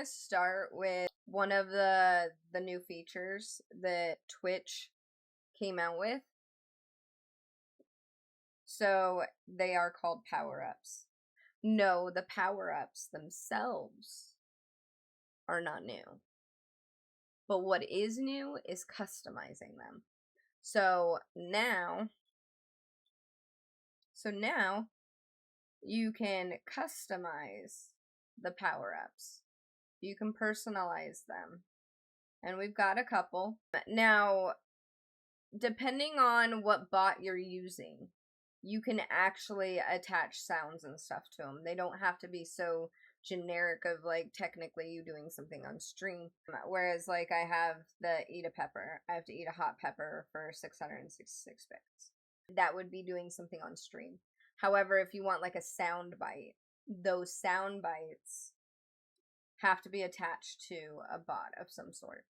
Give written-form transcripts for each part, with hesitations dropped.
start with one of the new features that Twitch came out with. So they are called power-ups. No, the power-ups themselves are not new. But what is new is customizing them. So now you can customize the power-ups. You can personalize them. And we've got a couple. Now, depending on what bot you're using, you can actually attach sounds and stuff to them. They don't have to be so generic of, like, technically you doing something on stream. Whereas, like, I have the eat a pepper. I have to eat a hot pepper for 666 bits. That would be doing something on stream. However, if you want, like, a sound bite, those sound bites have to be attached to a bot of some sort.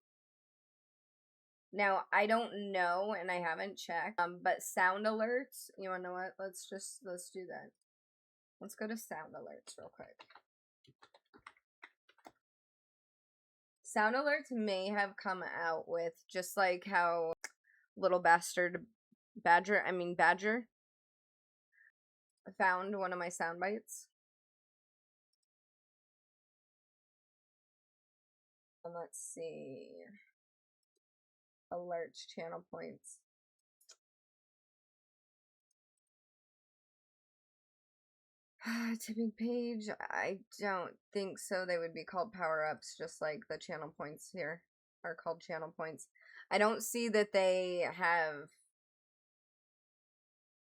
Now, I don't know, and I haven't checked, but sound alerts, you wanna know what? Let's do that. Let's go to sound alerts real quick. Sound alerts may have come out with, just like how Little Bastard Badger found one of my sound bites. And let's see. Alerts, channel points. Tipping page, I don't think so. They would be called power-ups, just like the channel points here are called channel points. I don't see that they have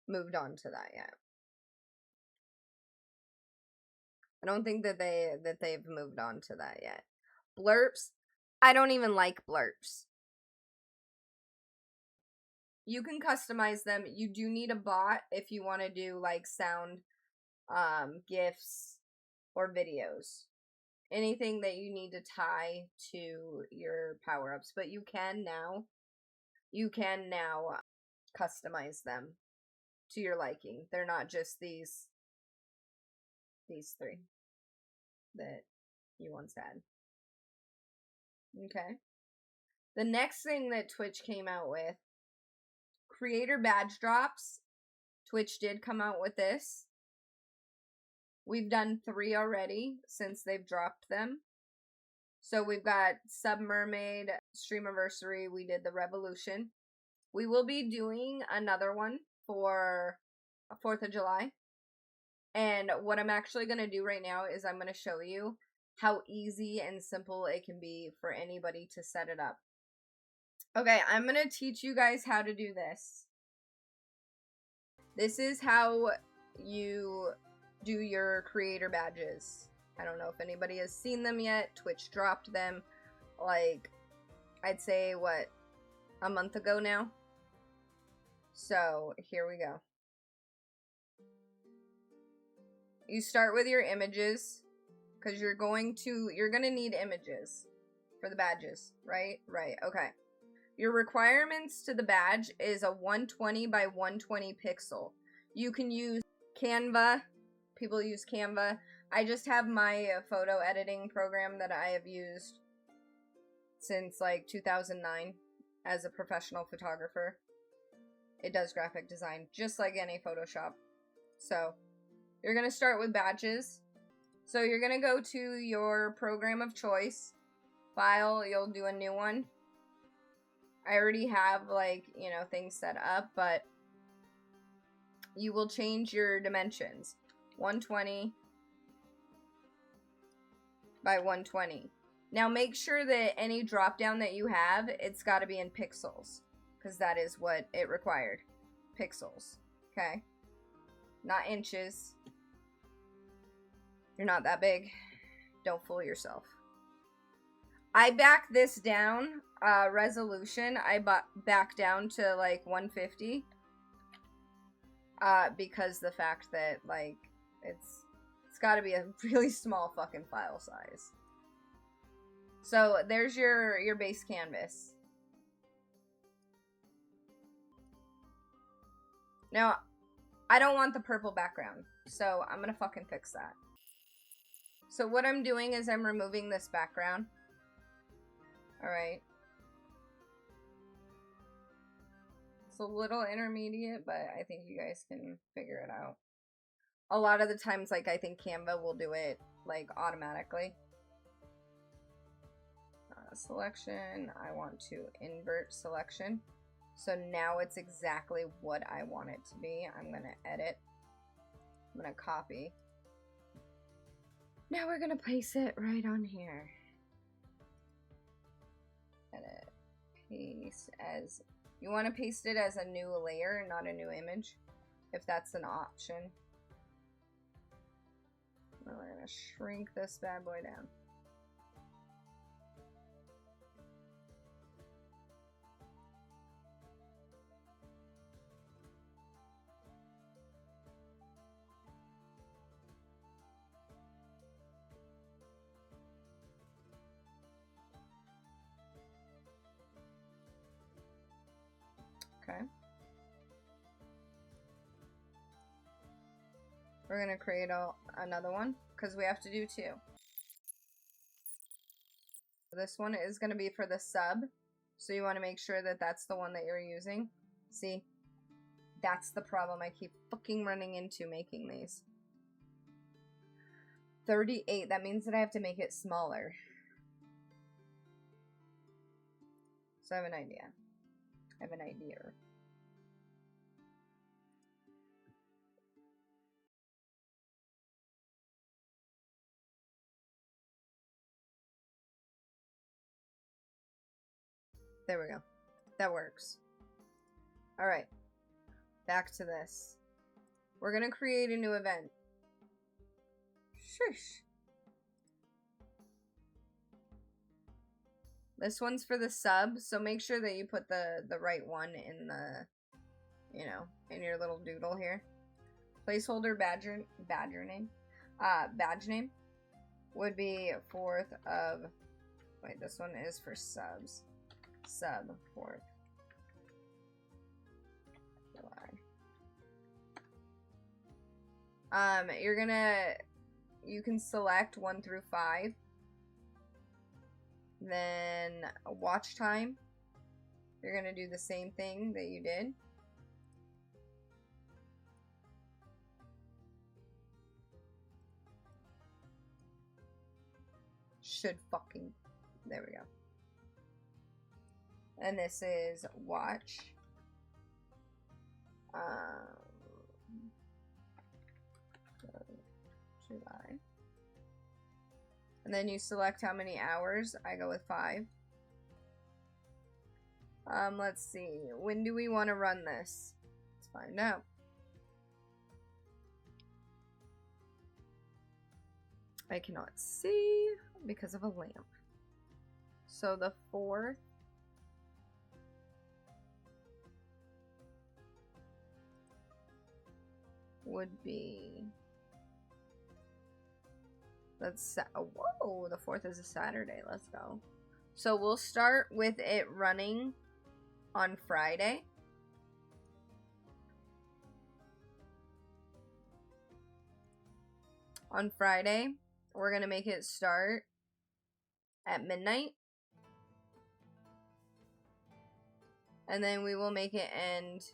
moved on to that yet. I don't think that they've moved on to that yet. Blurps, I don't even like blurps. You can customize them. You do need a bot if you want to do, like, sound, GIFs, or videos. Anything that you need to tie to your power-ups. But you can now customize them to your liking. They're not just these three that you once had. Okay. The next thing that Twitch came out with, creator badge drops. Twitch did come out with this. We've done 3 already since they've dropped them. So we've got Submermaid, Streamiversary, we did the Revolution. We will be doing another one for 4th of July. And what I'm actually going to do right now is I'm going to show you how easy and simple it can be for anybody to set it up. Okay, I'm going to teach you guys how to do this. This is how you do your creator badges. I don't know if anybody has seen them yet. Twitch dropped them, like, I'd say, what, a month ago now? So, here we go. You start with your images, because you're gonna need images for the badges, right? Right, okay. Your requirements to the badge is a 120 by 120 pixel. You can use Canva. People use Canva. I just have my photo editing program that I have used since, like, 2009 as a professional photographer. It does graphic design, just like any Photoshop. So, you're going to start with badges. So, you're going to go to your program of choice. File, you'll do a new one. I already have, like, you know, things set up, but you will change your dimensions. 120 by 120. Now make sure that any drop down that you have, it's got to be in pixels, because that is what it required. Pixels. Okay? Not inches. You're not that big. Don't fool yourself. I back this down, resolution, I back down to, like, 150. Because the fact that, like, it's got to be a really small fucking file size. So there's your base canvas. Now, I don't want the purple background, so I'm gonna fucking fix that. So what I'm doing is I'm removing this background. Alright. It's a little intermediate, but I think you guys can figure it out. A lot of the times, like, I think Canva will do it, like, automatically. Selection. I want to invert selection. So now it's exactly what I want it to be. I'm going to edit. I'm going to copy. Now we're going to place it right on here. Edit. Paste as... You want to paste it as a new layer, not a new image, if that's an option. We're going to shrink this bad boy down. Okay. We're going to create another one because we have to do two. This one is going to be for the sub. So you want to make sure that that's the one that you're using. See? That's the problem I keep fucking running into making these. 38. That means that I have to make it smaller. So I have an idea. I have an idea. There we go. That works. Alright. Back to this. We're going to create a new event. Shush. This one's for the sub, so make sure that you put the right one in the, you know, in your little doodle here. Placeholder badge name would be 4th of, wait, this one is for subs. Sub 4th July. You can select 1 through 5. Then watch time. You're gonna do the same thing that you did. Should fucking, there we go. And this is watch. July. And then you select how many hours. I go with 5. Let's see. When do we want to run this? Let's find out. I cannot see because of a lamp. So the 4th. Would be, whoa, the 4th is a Saturday. Let's go. So we'll start with it running on Friday. On Friday, we're going to make it start at midnight. And then we will make it end.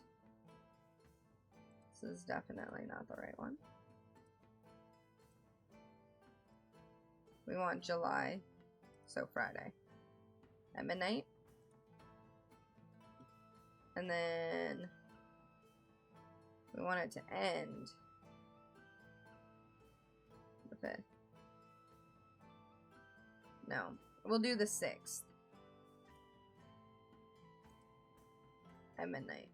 This is definitely not the right one. We want July, so Friday at midnight. And then we want it to end the 5th. No, we'll do the 6th at midnight.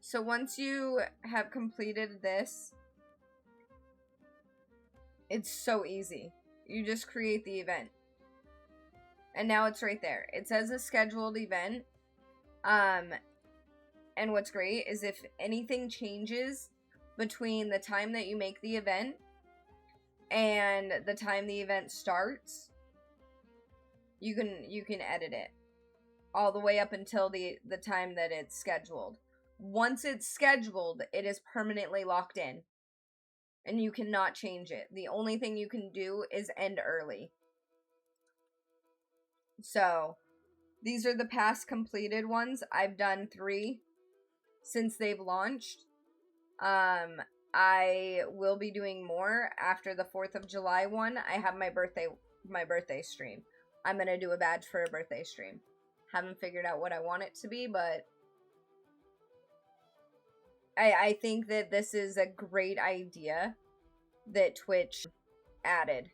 So once you have completed this, it's so easy. You just create the event. And now it's right there. It says a scheduled event. And what's great is if anything changes between the time that you make the event and the time the event starts, you can edit it all the way up until the time that it's scheduled. Once it's scheduled, it is permanently locked in. and you cannot change it. The only thing you can do is end early. So, these are the past completed ones. I've done 3 since they've launched. I will be doing more after the 4th of July one. I have my birthday stream. I'm going to do a badge for a birthday stream. Haven't figured out what I want it to be, but I think that this is a great idea that Twitch added.